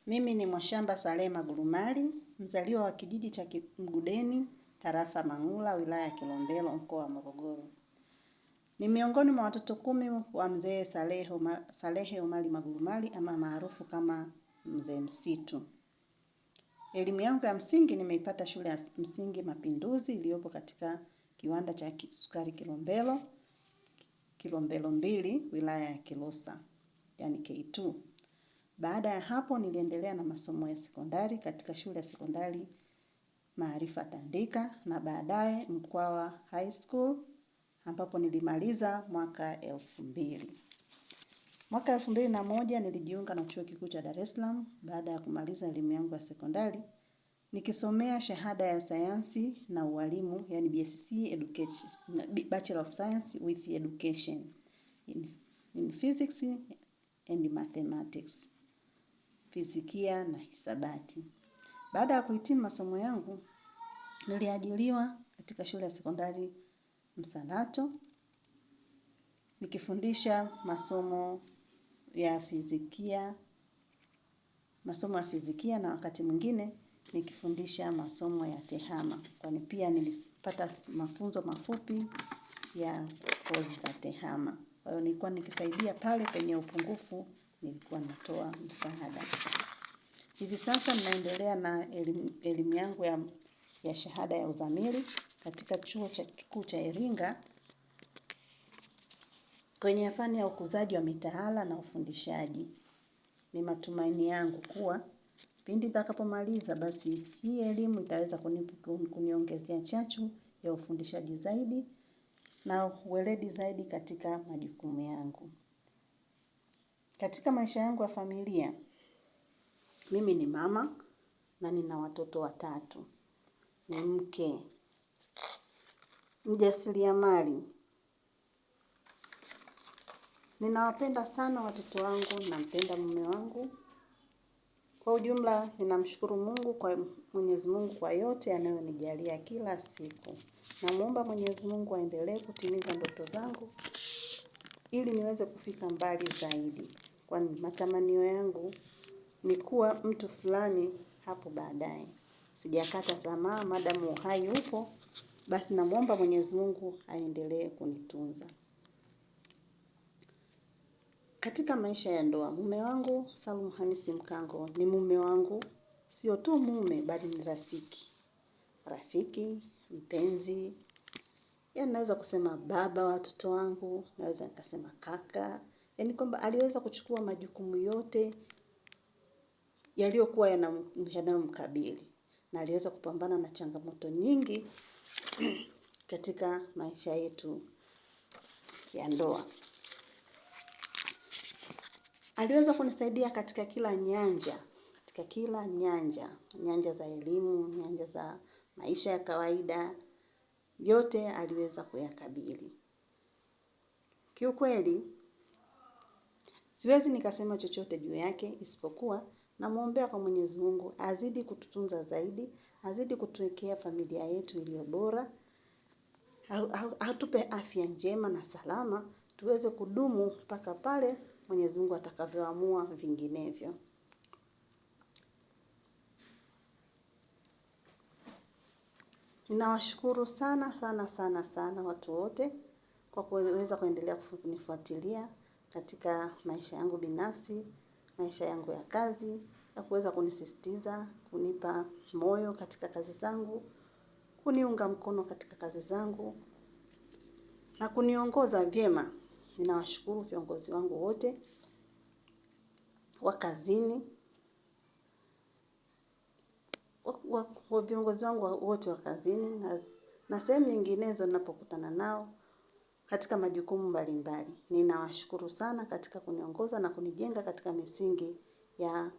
Mimi ni Mwashamba Saleh Magurumali, mzaliwa wa kijiji cha Mgudeni, tarafa Mang'ula, wilaya ya Kilombero, mkoa wa Morogoro. Ni miongoni mwa watoto 10 wa mzee Salehe Omari Magurumali ama maarufu kama Mzee Msitu. Elimu yangu ya msingi nimeipata shule ya msingi Mapinduzi iliyopo katika kiwanda cha sukari Kilombero 2, wilaya ya Kilosa, yani K2. Baada ya hapo niliendelea na masomo ya sekondari katika shule ya sekondari Maarifa Tandika na baadaye Mkwawa High School ambapo nilimaliza mwaka 2000. Mwaka 2001 nilijiunga na chuo kikuu cha Dar es Salaam baada ya kumaliza elimu yangu ya sekondari nikisomea shahada ya sayansi na ualimu, yani BSc Education, Bachelor of Science with Education in Physics and Mathematics, fizikia na hisabati. Baada ya kuhitimu masomo yangu, niliajiriwa katika shule ya sekondari Msalato nikifundisha masomo ya fizikia na wakati mwingine nikifundisha masomo ya tehama, kwani pia nilipata mafunzo mafupi ya kozi za tehama. Kwa hiyo nilikuwa nikisaidia pale penye upungufu, nilikuwa natoa msaada. Hivi sasa ninaendelea na elimu yangu ya shahada ya uzamili katika chuo kikuu cha Iringa kwenye fani ya ukuzaji wa mitaala na ufundishaji. Ni matumaini yangu kuwa pindi nitakapomaliza basi hii elimu itaweza kuniongezea chachu ya ufundishaji zaidi na uweledi zaidi katika majukumu yangu. Katika maisha yangu ya familia, mimi ni mama na nina watoto 3. Ni mke mjasiriamali. Ninawapenda sana watoto wangu, nampenda mume wangu. Kwa ujumla ninamshukuru Mwenyezi Mungu kwa yote anayonijalia kila siku. Namuomba Mwenyezi Mungu aendelee kutimiza ndoto zangu ili niweze kufika mbali zaidi. Kwani matamanio yangu ni kuwa mtu fulani hapo baadaye. Sijakata tamaa maadamu uhai upo, basi namuomba Mwenyezi Mungu aendelee kunitunza. Katika maisha ya ndoa, mume wangu Salum Hamisi Mkango ni mume wangu, sio tu mume bali ni rafiki. Rafiki, mpenzi, yani naweza kusema baba wa watoto wangu, naweza nikasema kaka. Yani kwamba aliweza kuchukua majukumu yote yaliyokuwa yanamkabili. Na aliweza kupambana na changamoto nyingi katika maisha yetu ya ndoa. Aliweza kunisaidia katika kila nyanja, nyanja za elimu, nyanja za maisha ya kawaida, yote aliweza kuyakabili. Kiukweli, siwezi nikasema chochote juu yake isipokuwa namuombea kwa Mwenyezi Mungu azidi kututunza zaidi, azidi kutuwekea familia yetu iliyo bora, atupe afya njema na salama, tuweze kudumu mpaka pale Mwenyezi Mungu atakavyoamua vinginevyo. Ninawashukuru sana watu wote kwa kuweza kuendelea kunifuatilia katika maisha yangu binafsi, maisha yangu ya kazi, na kuweza kunisisitiza, kunipa moyo katika kazi zangu, kuniunga mkono katika kazi zangu, na kuniongoza vyema. Ninawashukuru viongozi wangu wote wa kazini, viongozi wangu wote wa kazini na sehemu nyinginezo ninapokutana nao katika majukumu mbalimbali. Ninawashukuru sana katika kuniongoza na kunijenga katika misingi ya